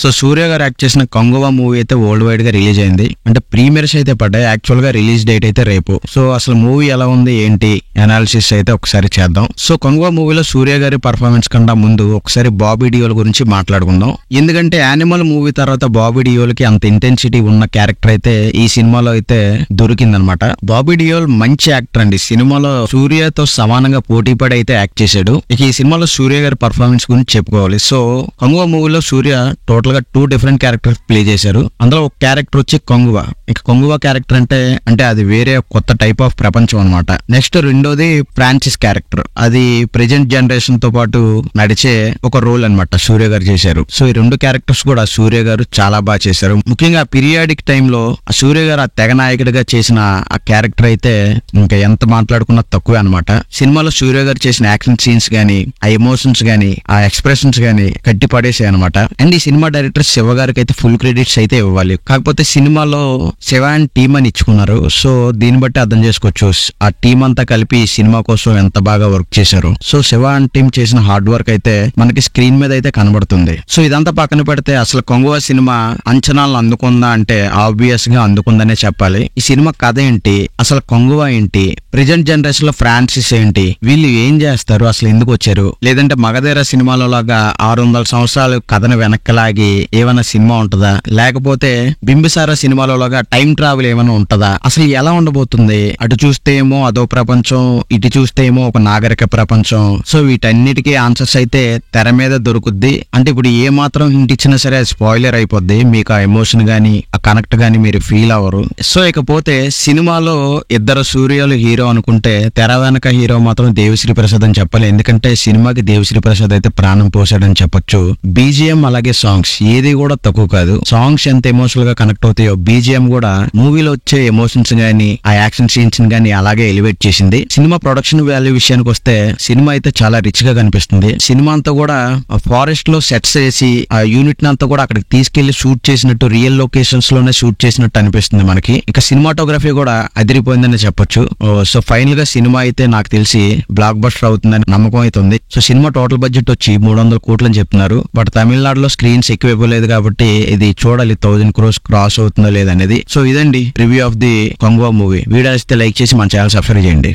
So సూర్య గారు act చేసిన Kanguva movie అయితే వరల్డ్ వైడ్ గా రిలీజ్ అయింది. అంటే ప్రీమియర్స్ అయితే పడ్డాయి, యాక్చువల్ గా రిలీజ్ డేట్ అయితే రేపు. సో అసలు మూవీ ఎలా ఉంది ఏంటి అనాలిసిస్ అయితే ఒకసారి చేద్దాం. సో కంగువా మూవీలో సూర్య గారి పర్ఫార్మెన్స్ కన్నా ముందు ఒకసారి బాబీ డియోల్ గురించి మాట్లాడుకుందాం. ఎందుకంటే యానిమల్ మూవీ తర్వాత బాబీ డియోల్ కి అంత ఇంటెన్సిటీ ఉన్న క్యారెక్టర్ అయితే ఈ సినిమాలో అయితే దొరికిందనమాట. బాబీ డియోల్ మంచి యాక్టర్ అండి. సినిమాలో సూర్యతో సమానంగా పోటీ పడి అయితే యాక్ట్ చేశాడు. ఇక ఈ సినిమాలో సూర్య గారి పర్ఫార్మెన్స్ గురించి చెప్పుకోవాలి. సో కంగువా మూవీలో సూర్య టోటల్ గా 2 డిఫరెంట్ క్యారెక్టర్స్ ప్లే చేశారు. అందులో ఒక క్యారెక్టర్ వచ్చి కొంగువా. ఇక కొంగువా క్యారెక్టర్ అంటే అది వేరే కొత్త టైప్ ఆఫ్ ప్రపంచం అనమాట. నెక్స్ట్ రెండోది ఫ్రాన్సిస్ క్యారెక్టర్. అది ప్రెజెంట్ జనరేషన్ తో పాటు నడిచే ఒక రోల్ అనమాట సూర్య గారు చేశారు. సో ఈ 2 క్యారెక్టర్స్ కూడా సూర్య గారు చాలా బాగా చేశారు. ముఖ్యంగా పీరియాడిక్ టైంలో సూర్య గారు ఆ తెగ నాయకుడిగా చేసిన ఆ క్యారెక్టర్ అయితే ఇంకా ఎంత మాట్లాడుకున్నా తక్కువే అనమాట. సినిమాలో సూర్య గారు చేసిన యాక్షన్ సీన్స్ గానీ, ఆ ఎమోషన్స్ గానీ, ఆ ఎక్స్ప్రెషన్స్ గానీ కట్టి పడేసాయి అనమాట. అండ్ ఈ సినిమా డైరెక్టర్ శివ గారికి అయితే ఫుల్ క్రెడిట్స్ అయితే ఇవ్వాలి. కాకపోతే సినిమాలో శివ అండ్ టీమ్ అని ఇచ్చుకున్నారు. సో దీన్ని బట్టి అర్థం చేసుకోవచ్చు ఆ టీం అంతా కలిపి ఈ సినిమా కోసం ఎంత బాగా వర్క్ చేశారు. సో శివ అండ్ టీమ్ చేసిన హార్డ్ వర్క్ అయితే మనకి స్క్రీన్ మీద అయితే కనబడుతుంది. సో ఇదంతా పక్కన పెడితే అసలు కొంగువా సినిమా అంచనాలను అందుకుందా అంటే ఆబ్వియస్ గా అందుకుందనే చెప్పాలి. ఈ సినిమా కథ ఏంటి, అసలు కొంగువా ఏంటి, ప్రెజెంట్ జనరేషన్ లో ఫ్రాన్సిస్ ఏంటి, వీళ్ళు ఏం చేస్తారు, అసలు ఎందుకు వచ్చారు, లేదంటే మగధీర సినిమాలో లాగా 600 సంవత్సరాలు కథను వెనక్కలాగి ఏమైనా సినిమా ఉంటుందా, లేకపోతే బింబిసార సినిమాలో లాగా టైం ట్రావెల్ ఏమైనా ఉంటుందా, అసలు ఎలా ఉండబోతుంది, అటు చూస్తే ఏమో అదో ప్రపంచం, ఇటు చూస్తే ఏమో ఒక నాగరిక ప్రపంచం. సో వీటన్నిటికీ ఆన్సర్స్ అయితే తెర మీద దొరుకుద్ది. అంటే ఇప్పుడు ఏ మాత్రం హింట్ ఇచ్చినా సరే అది స్పాయిలర్ అయిపోద్ది. మీకు ఆ ఎమోషన్ గానీ ఆ కనెక్ట్ గానీ మీరు ఫీల్ అవ్వరు. సో ఇకపోతే సినిమాలో ఇద్దరు సూర్యాలు హీరో అనుకుంటే తెర వెనక హీరో మాత్రం దేవిశ్రీ ప్రసాద్ అని చెప్పాలి. ఎందుకంటే సినిమాకి దేవిశ్రీ ప్రసాద్ అయితే ప్రాణం పోసాడని చెప్పొచ్చు. బీజిఎం అలాగే సాంగ్స్ ఏది కూడా తక్కువ కాదు. సాంగ్స్ ఎంత ఎమోషనల్ గా కనెక్ట్ అవుతాయో బీజిఎం కూడా మూవీలో వచ్చే ఎమోషన్స్ గానీ ఆ యాక్షన్ సీన్స్ గానీ అలాగే ఎలివేట్ చేసింది. సినిమా ప్రొడక్షన్ వాల్యూ విషయానికి వస్తే సినిమా అయితే చాలా రిచ్ గా కనిపిస్తుంది. సినిమా అంతా కూడా ఫారెస్ట్ లో సెట్స్ వేసి ఆ యూనిట్ అంతా కూడా అక్కడికి తీసుకెళ్లి షూట్ చేసినట్టు, రియల్ లొకేషన్స్ లోనే షూట్ చేసినట్టు అనిపిస్తుంది మనకి. ఇక సినిమాటోగ్రఫీ కూడా అదిరిపోయిందని చెప్పొచ్చు. సో ఫైనల్ గా సినిమా అయితే నాకు తెలిసి బ్లాక్ బస్టర్ అవుతుందని నమ్మకం అయితే ఉంది. సో సినిమా టోటల్ బడ్జెట్ వచ్చి 300 కోట్లు అని చెప్తున్నారు. బట్ తమిళనాడులో స్క్రీన్స్ ఎక్కువ ఇవ్వలేదు కాబట్టి ఇది చూడాలి 1000 crores క్రాస్ అవుతుందో లేదనేది. సో ఇదండి review of the Kanguva movie. Video అయితే లైక్ చేసి మన ఛానల్ సబ్స్క్రైబ్ చేయండి.